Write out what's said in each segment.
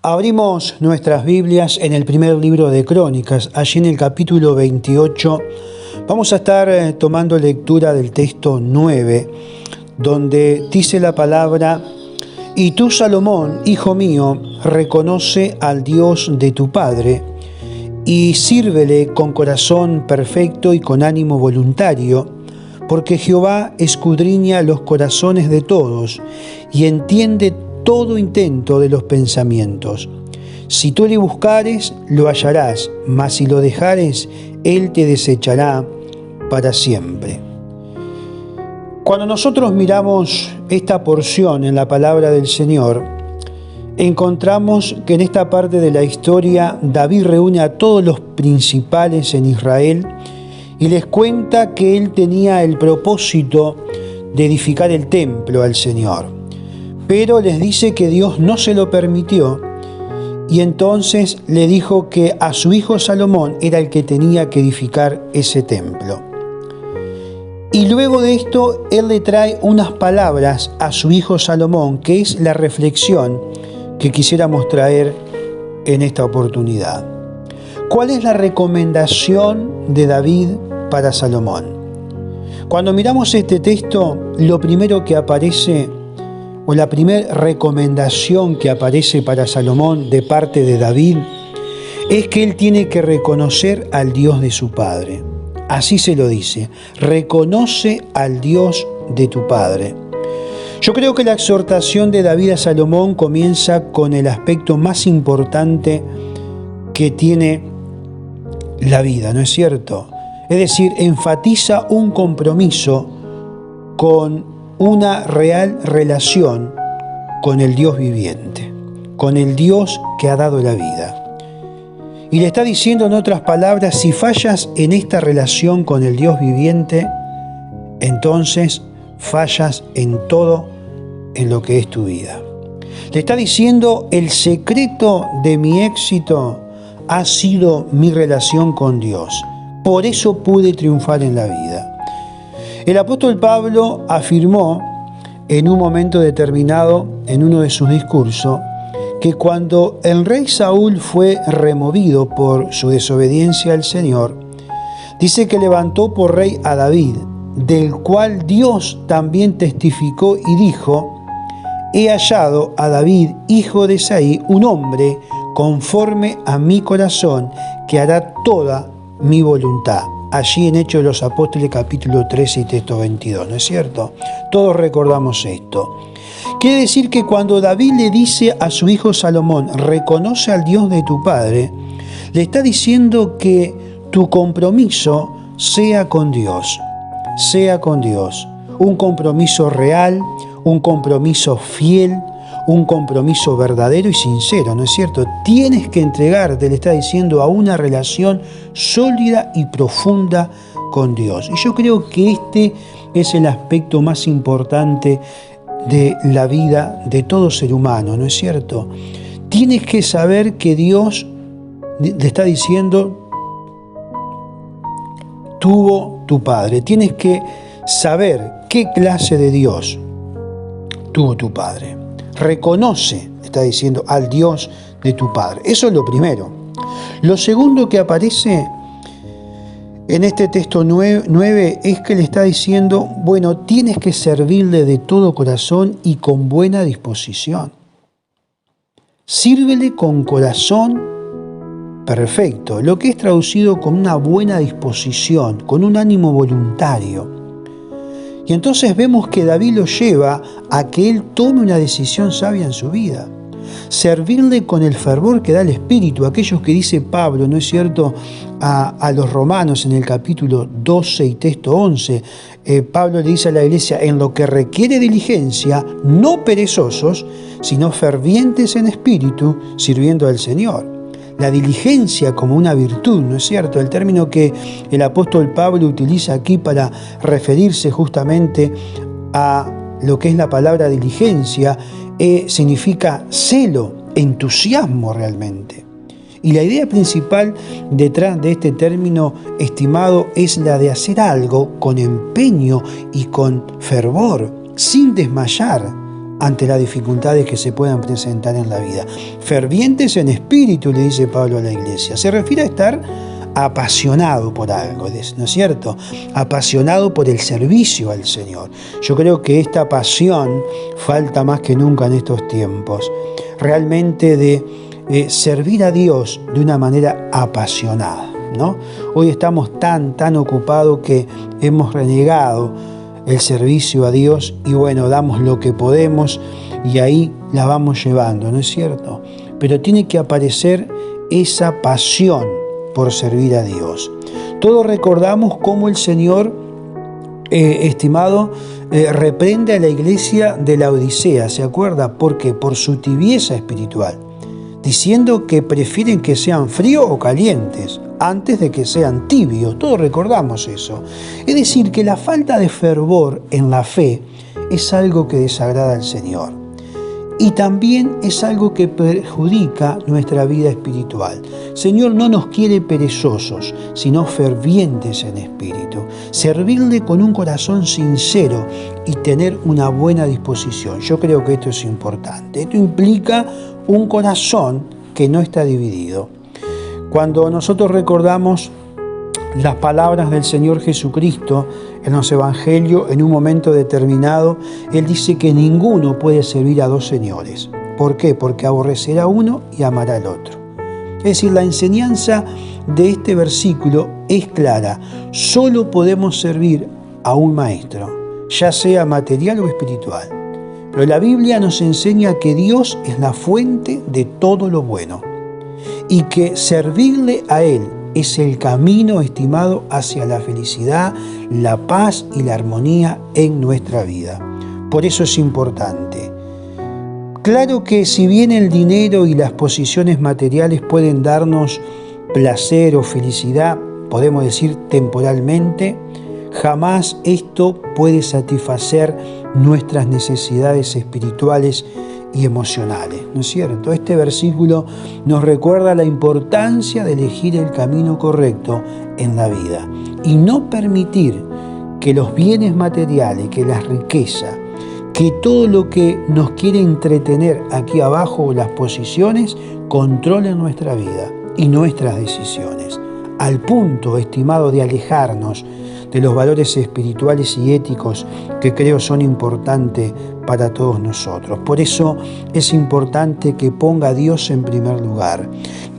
Abrimos nuestras Biblias en el primer libro de Crónicas, allí en el capítulo 28. Vamos a estar tomando lectura del texto 9, donde dice la palabra: «Y tú, Salomón, hijo mío, reconoce al Dios de tu Padre, y sírvele con corazón perfecto y con ánimo voluntario, porque Jehová escudriña los corazones de todos, y entiende todo intento de los pensamientos. Si tú le buscares, lo hallarás, mas si lo dejares, él te desechará para siempre». Cuando nosotros miramos esta porción en la palabra del Señor, encontramos que en esta parte de la historia David reúne a todos los principales en Israel y les cuenta que él tenía el propósito de edificar el templo al Señor. Pero les dice que Dios no se lo permitió, y entonces le dijo que a su hijo Salomón era el que tenía que edificar ese templo. Y luego de esto, él le trae unas palabras a su hijo Salomón, que es la reflexión que quisiéramos traer en esta oportunidad. ¿Cuál es la recomendación de David para Salomón? Cuando miramos este texto, lo primero que aparece, o la primera recomendación que aparece para Salomón de parte de David, es que él tiene que reconocer al Dios de su padre. Así se lo dice: reconoce al Dios de tu padre. Yo creo que la exhortación de David a Salomón comienza con el aspecto más importante que tiene la vida, ¿no es cierto? Es decir, enfatiza un compromiso con una real relación con el Dios viviente, con el Dios que ha dado la vida. Y le está diciendo, en otras palabras, si fallas en esta relación con el Dios viviente, entonces fallas en todo en lo que es tu vida. Le está diciendo, el secreto de mi éxito ha sido mi relación con Dios. Por eso pude triunfar en la vida. El apóstol Pablo afirmó en un momento determinado, en uno de sus discursos, que cuando el rey Saúl fue removido por su desobediencia al Señor, dice que levantó por rey a David, del cual Dios también testificó y dijo: «He hallado a David, hijo de Isaí, un hombre conforme a mi corazón, que hará toda mi voluntad». Allí en Hechos de los Apóstoles, capítulo 13 y texto 22, ¿no es cierto? Todos recordamos esto. Quiere decir que cuando David le dice a su hijo Salomón: reconoce al Dios de tu padre, le está diciendo que tu compromiso sea con Dios, un compromiso real, un compromiso fiel, un compromiso verdadero y sincero, ¿no es cierto? Tienes que entregarte, le está diciendo, a una relación sólida y profunda con Dios. Y yo creo que este es el aspecto más importante de la vida de todo ser humano, ¿no es cierto? Tienes que saber que Dios, le está diciendo, tuvo tu padre. Tienes que saber qué clase de Dios tuvo tu padre. Reconoce, está diciendo, al Dios de tu padre. Eso es lo primero. Lo segundo que aparece en este texto 9 es que le está diciendo, bueno, tienes que servirle de todo corazón y con buena disposición. Sírvele con corazón perfecto, lo que es traducido con una buena disposición, con un ánimo voluntario. Y entonces vemos que David lo lleva a que él tome una decisión sabia en su vida. Servirle con el fervor que da el Espíritu, aquellos que dice Pablo, ¿no es cierto?, a los romanos en el capítulo 12 y texto 11. Pablo le dice a la iglesia: en lo que requiere diligencia, no perezosos, sino fervientes en espíritu, sirviendo al Señor. La diligencia como una virtud, ¿no es cierto? El término que el apóstol Pablo utiliza aquí para referirse justamente a lo que es la palabra diligencia, significa celo, entusiasmo realmente. Y la idea principal detrás de este término, estimado, es la de hacer algo con empeño y con fervor, sin desmayar ante las dificultades que se puedan presentar en la vida. Fervientes en espíritu, le dice Pablo a la iglesia. Se refiere a estar apasionado por algo, ¿no es cierto? Apasionado por el servicio al Señor. Yo creo que esta pasión falta más que nunca en estos tiempos. Realmente de servir a Dios de una manera apasionada, ¿no? Hoy estamos tan ocupados que hemos renegado el servicio a Dios y bueno, damos lo que podemos y ahí la vamos llevando, ¿no es cierto? Pero tiene que aparecer esa pasión por servir a Dios. Todos recordamos cómo el Señor, estimado, reprende a la iglesia de la Odisea, ¿se acuerda? ¿Por qué? Por su tibieza espiritual, diciendo que prefieren que sean fríos o calientes antes de que sean tibios. Todos recordamos eso. Es decir, que la falta de fervor en la fe es algo que desagrada al Señor. Y también es algo que perjudica nuestra vida espiritual. El Señor no nos quiere perezosos, sino fervientes en espíritu. Servirle con un corazón sincero y tener una buena disposición. Yo creo que esto es importante. Esto implica un corazón que no está dividido. Cuando nosotros recordamos las palabras del Señor Jesucristo en los Evangelios, en un momento determinado, Él dice que ninguno puede servir a dos señores. ¿Por qué? Porque aborrecerá a uno y amará al otro. Es decir, la enseñanza de este versículo es clara. Solo podemos servir a un maestro, ya sea material o espiritual. Pero la Biblia nos enseña que Dios es la fuente de todo lo bueno y que servirle a Él es el camino, estimado, hacia la felicidad, la paz y la armonía en nuestra vida. Por eso es importante. Claro que si bien el dinero y las posiciones materiales pueden darnos placer o felicidad, podemos decir temporalmente, jamás esto puede satisfacer nuestras necesidades espirituales y emocionales, ¿no es cierto? Este versículo nos recuerda la importancia de elegir el camino correcto en la vida y no permitir que los bienes materiales, que la riqueza, que todo lo que nos quiere entretener aquí abajo, las posiciones, controlen nuestra vida y nuestras decisiones, al punto, estimado, de alejarnos de los valores espirituales y éticos que creo son importantes para todos nosotros. Por eso es importante que ponga a Dios en primer lugar,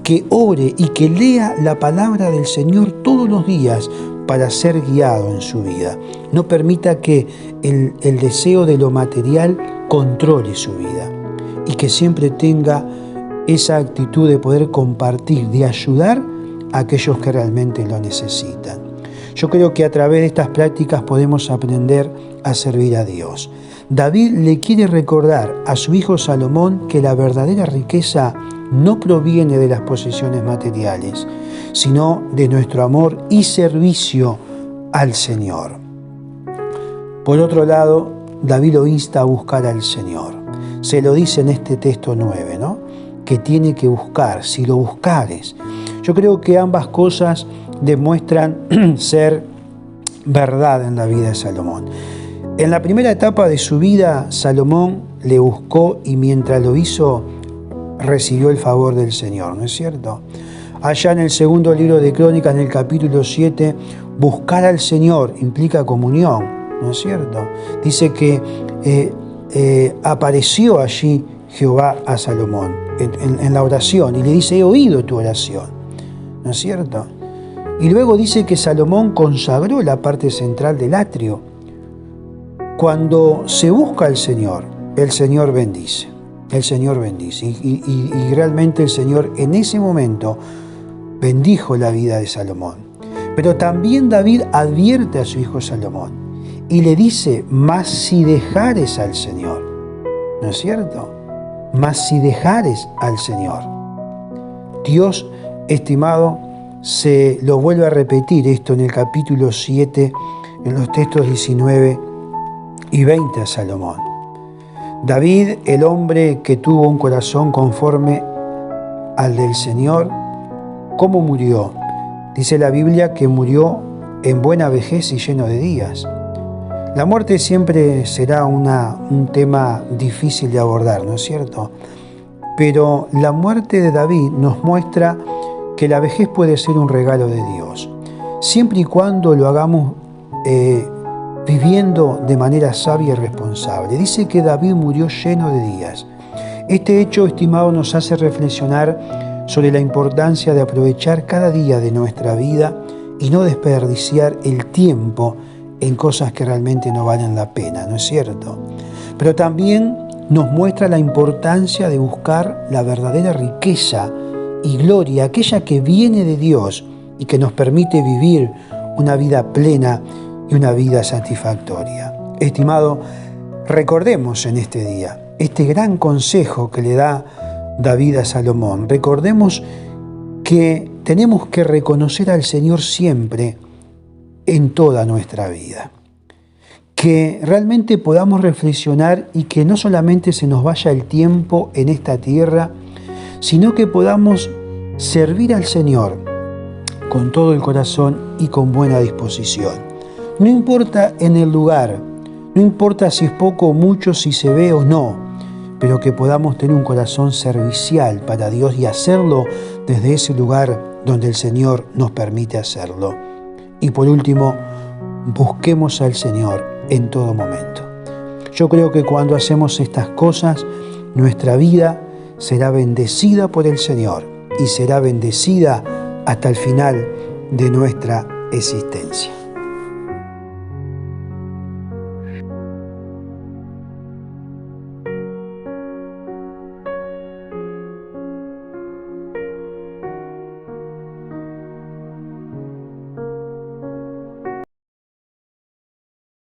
que ore y que lea la palabra del Señor todos los días para ser guiado en su vida. No permita que el deseo de lo material controle su vida y que siempre tenga esa actitud de poder compartir, de ayudar a aquellos que realmente lo necesitan. Yo creo que a través de estas prácticas podemos aprender a servir a Dios. David le quiere recordar a su hijo Salomón que la verdadera riqueza no proviene de las posesiones materiales, sino de nuestro amor y servicio al Señor. Por otro lado, David lo insta a buscar al Señor. Se lo dice en este texto 9, ¿no? Que tiene que buscar, si lo buscares. Yo creo que ambas cosas demuestran ser verdad en la vida de Salomón. En la primera etapa de su vida, Salomón le buscó y mientras lo hizo, recibió el favor del Señor, ¿no es cierto? Allá en el segundo libro de Crónicas, en el capítulo 7, buscar al Señor implica comunión, ¿no es cierto? Dice que apareció allí Jehová a Salomón en la oración y le dice, he oído tu oración, ¿no es cierto? Y luego dice que Salomón consagró la parte central del atrio. Cuando se busca al Señor, el Señor bendice. El Señor bendice. Y realmente el Señor en ese momento bendijo la vida de Salomón. Pero también David advierte a su hijo Salomón y le dice, mas si dejares al Señor, ¿no es cierto? Mas si dejares al Señor. Dios, estimado, se lo vuelve a repetir esto en el capítulo 7, en los textos 19 y 20 a Salomón. David, el hombre que tuvo un corazón conforme al del Señor, ¿cómo murió? Dice la Biblia que murió en buena vejez y lleno de días. La muerte siempre será un tema difícil de abordar, ¿no es cierto? Pero la muerte de David nos muestra que la vejez puede ser un regalo de Dios, siempre y cuando lo hagamos viviendo de manera sabia y responsable. Dice que David murió lleno de días. Este hecho, estimado, nos hace reflexionar sobre la importancia de aprovechar cada día de nuestra vida y no desperdiciar el tiempo en cosas que realmente no valen la pena, ¿no es cierto? Pero también nos muestra la importancia de buscar la verdadera riqueza y gloria, aquella que viene de Dios y que nos permite vivir una vida plena y una vida satisfactoria. Estimado, recordemos en este día este gran consejo que le da David a Salomón. Recordemos que tenemos que reconocer al Señor siempre en toda nuestra vida. Que realmente podamos reflexionar y que no solamente se nos vaya el tiempo en esta tierra, sino que podamos servir al Señor con todo el corazón y con buena disposición. No importa en el lugar, no importa si es poco o mucho, si se ve o no, pero que podamos tener un corazón servicial para Dios y hacerlo desde ese lugar donde el Señor nos permite hacerlo. Y por último, busquemos al Señor en todo momento. Yo creo que cuando hacemos estas cosas, nuestra vida será bendecida por el Señor y será bendecida hasta el final de nuestra existencia.